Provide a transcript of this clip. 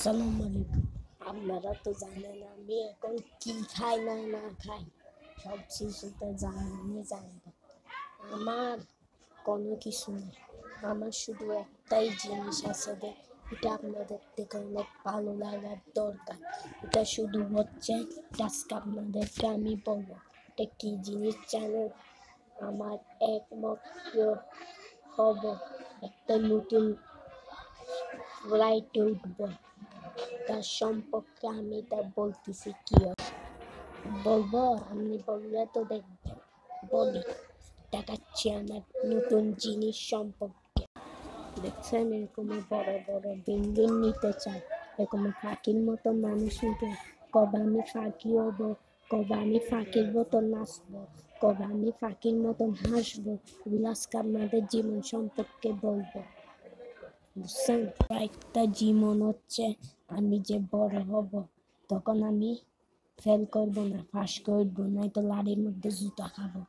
সালাম আলাইকুম। আপনারা তো জানেন আমি এখন কি খাই না খাই সব কিছুতে জানি জানবো। আমার কোনো কিছু নেই, আমার শুধু একটাই জিনিস আছে যে এটা আপনাদের থেকে অনেক ভালো লাগার দরকার। এটা শুধু হচ্ছে আজকে আপনাদেরকে আমি বলবো এটা কি জিনিস জানেন। আমার একমাত্র হব একটা নতুন ফ্লাইটে উঠবো, তার সম্পর্কে আমি তা বলতেছি। কি বলবো, আপনি বললে তো দেখবেন। বলি, দেখাচ্ছি আমার নতুন জিনিস সম্পর্কে। দেখছেন, এরকম বড় বড় বিল্ডিং নিতে চাই, এরকম ফাঁকির মতো মানুষ নিতে। কবে আমি ফাঁকি হব, কবে আমি ফাঁকির মতো নাচবো, কবে আমি ফাঁকির মতন হাসবো, এগুলো আজকে আপনাদের জীবন সম্পর্কে বলবো। বুঝছেন, একটা জীবন হচ্ছে আমি যে বড় হব তখন আমি ফেল করবো না, পাস করবো, নয়তো লাড়ির মধ্যে জুতা খাবো।